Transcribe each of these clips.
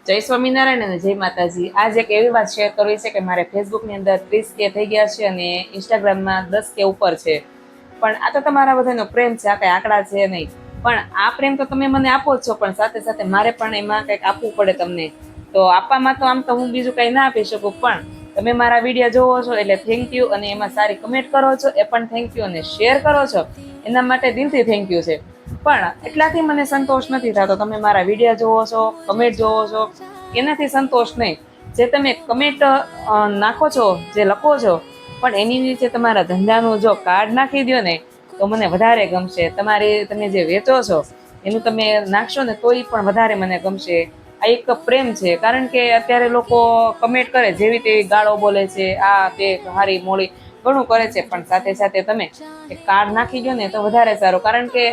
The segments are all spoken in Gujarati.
જય સ્વામિનારાયણ અને જય માતાજી। આજે એક એવી વાત શેર કરવી છે કે મારે ફેસબુકની અંદર 30K થઈ ગયા છે અને ઇન્સ્ટાગ્રામમાં 10K ઉપર છે। પણ આ તો તમારા બધાનો પ્રેમ છે, આ કઈ આંકડા છે નહીં। પણ આ પ્રેમ તો તમે મને આપો જ છો, પણ સાથે સાથે મારે પણ એમાં કંઈક આપવું પડે તમને। તો આપવામાં તો આમ તો હું બીજું કંઈ ના આપી શકું, પણ તમે મારા વિડીયો જોવો છો એટલે થેન્ક યુ, અને એમાં સારી કમેન્ટ કરો છો એ પણ થેન્ક યુ, અને શેર કરો છો એના માટે દિલથી થેન્ક યુ છે। પણ એટલાથી મને સંતોષ નથી થતો। તમે મારા વિડીયો જોવો છો, કમેન્ટ જોવો છો, એનાથી સંતોષ નહીં। જે તમે કમેન્ટ નાખો છો, જે લખો છો, પણ એની નીચે તમારા ધંધાનું જો કાર્ડ નાખી દો ને તો મને વધારે ગમશે। તમે જે વેચો છો એનું તમે નાખશો ને તો એ પણ વધારે મને ગમશે। આ એક પ્રેમ છે, કારણ કે અત્યારે લોકો કમેન્ટ કરે, જેવી તેવી ગાળો બોલે છે, આ તે હારી મોડી ઘણું કરે છે, પણ સાથે સાથે તમે કાર્ડ નાખી દો ને તો વધારે સારું। કારણ કે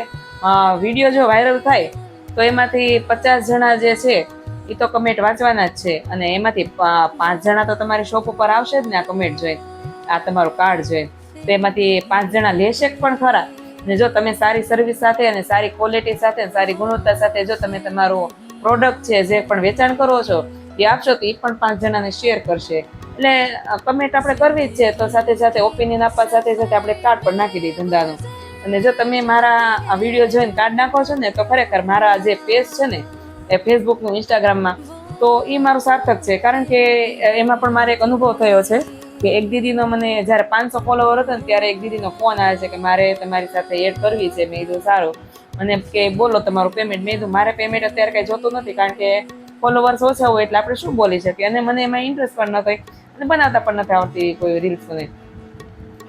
વિડીયો જો વાયરલ થાય તો એમાંથી 50 જણા જે છે એ તો કમેન્ટ વાંચવાના જ છે, અને એમાંથી 5 જણા તો તમારી શોપ ઉપર આવશે જ ને આ કમેન્ટ જોઈ, આ તમારું કાર્ડ જોઈ, તો એમાંથી 5 જણા લેશે પણ ખરા। ને જો તમે સારી સર્વિસ સાથે અને સારી ક્વોલિટી સાથે, સારી ગુણવત્તા સાથે જો તમે તમારું પ્રોડક્ટ છે જે પણ વેચાણ કરો છો એ આપશો તો એ પણ 5 જણાને શેર કરશે। એટલે કમેન્ટ આપણે કરવી જ છે, તો સાથે સાથે ઓપિનિયન આપવા સાથે સાથે આપણે કાર્ડ પણ નાખી દઈએ ધંધાનું। અને જો તમે મારા વિડીયો જોઈને કાર્ડ નાખો છો ને તો ખરેખર મારા જે પેજ છે ને એ ફેસબુકનું, ઇન્સ્ટાગ્રામમાં, તો એ મારું સાર્થક છે। કારણ કે એમાં પણ મારે એક અનુભવ થયો છે કે એક દીદીનો મને જ્યારે 500 ફોલોવર હતો ને ત્યારે એક દીદીનો ફોન આવે છે કે મારે તમારી સાથે એડ કરવી છે। મેં કીધું સારું, અને કે બોલો તમારું પેમેન્ટ। મેં કીધું મારે પેમેન્ટ અત્યારે કંઈ જોતું નથી, કારણ કે ફોલોવર્સ ઓછા હોય એટલે આપણે શું બોલી શકીએ, અને મને એમાં ઇન્ટરેસ્ટ પણ નથી અને બનાવતા પણ નથી આવડતી કોઈ રીલ્સ ને।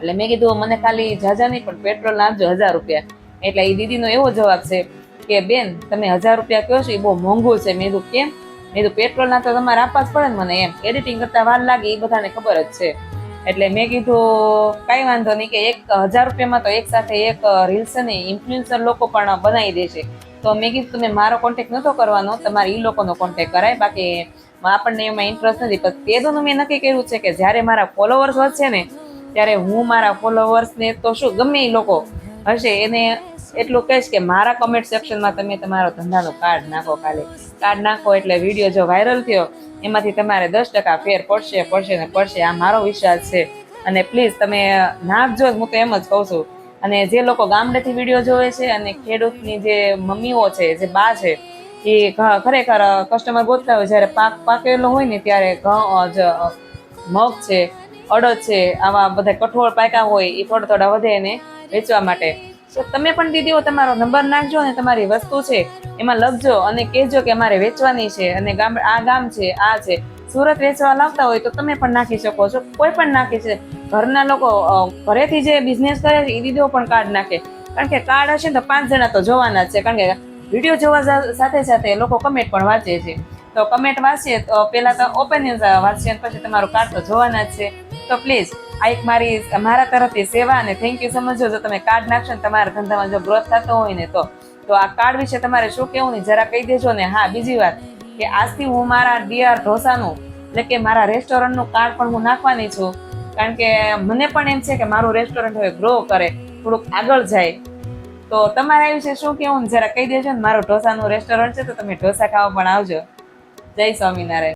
એટલે મેં કીધું મને ખાલી જાજા નહીં પણ પેટ્રોલ નાખજો 1000 રૂપિયા। એટલે એ દીદીનો એવો જવાબ છે કે બેન તમે 1000 રૂપિયા કહો છો એ બહુ મોંઘું છે। મેં કીધું કેમ? મેં કીધું પેટ્રોલના તો તમારે આપવા જ પડે ને મને, એમ એડિટિંગ કરતા વાર લાગે એ બધાને ખબર જ છે। એટલે મેં કીધું કાંઈ વાંધો નહીં, કે 1000 રૂપિયામાં તો એક સાથે એક રીલ્સ ને ઇન્ફ્લુએન્સર લોકો પણ બનાવી દેશે। તો મેં કીધું તમે મારો કોન્ટેક્ટ નહોતો કરવાનો, તમારે એ લોકોનો કોન્ટેક્ટ કરાય, બાકી આપણને એમાં ઇન્ટરેસ્ટ નથી। પણ તેનું મેં નક્કી કર્યું છે કે જ્યારે મારા ફોલોવર્સ વધશે ને ત્યારે હું મારા ફોલોવર્સને તો શું ગમે એ લોકો હશે એને એટલું કહીશ કે મારા કમેન્ટ સેક્શનમાં તમે તમારો ધંધાનું કાર્ડ નાખો। ખાલી કાર્ડ નાખો એટલે વિડીયો જો વાયરલ થયો એમાંથી તમારે 10% ફેર પડશે ને પડશે, આ મારો વિશ્વાસ છે। અને પ્લીઝ તમે નાખજો, હું તો એમ જ કહું છું। અને જે લોકો ગામડેથી વિડીયો જોવે છે અને ખેડૂતની જે મમ્મીઓ છે, જે બા છે, એ ખરેખર કસ્ટમર ગોતતા હોય જ્યારે પાક પાકેલો હોય ને ત્યારે મગ છે, અડદ છે, આવા બધા કઠોળ પાક્યા હોય એ થોડા વધે એને વેચવા માટે। તો તમે પણ દીદીઓ તમારો નંબર નાખજો અને તમારી વસ્તુ છે એમાં લખજો અને કહેજો કે અમારે વેચવાની છે, અને આ ગામ છે, આ છે। સુરત વેચવા લાવતા હોય તો તમે પણ નાખી શકો છો, કોઈ પણ નાખે છે। ઘરના લોકો ઘરેથી જે બિઝનેસ કરે છે એ દીદીઓ પણ કાર્ડ નાખે, કારણ કે કાર્ડ હશે ને તો 5 જણા તો જોવાના જ છે। કારણ કે વિડીયો જોવા સાથે સાથે લોકો કમેન્ટ પણ વાંચે છે, તો કમેન્ટ વાંચીએ તો પહેલા તો ઓપિનિયન વાંચીએ, પછી તમારું કાર્ડ તો જોવાના જ છે। તો પ્લીઝ આ એક મારા તરફથી સેવા અને થેન્ક યુ સમજો। જો તમે કાર્ડ નાખશો ને તમારા ધંધામાં જો ગ્રોથ થતો હોય ને તો આ કાર્ડ વિશે તમારે શું કહેવું ને જરા કહી દેજો ને। હા, બીજી વાત કે આજથી હું મારા ડીઆર ઢોસાનું, એટલે કે મારા રેસ્ટોરન્ટનું કાર્ડ પણ હું નાખવાની છું, કારણ કે મને પણ એમ છે કે મારું રેસ્ટોરન્ટ હવે ગ્રો કરે, થોડુંક આગળ જાય। તો તમારા એ વિશે શું કહેવું ને જરા કહી દેજો ને। મારું ઢોસાનું રેસ્ટોરન્ટ છે તો તમે ઢોસા ખાવા પણ આવજો। જય સ્વામિનારાયણ।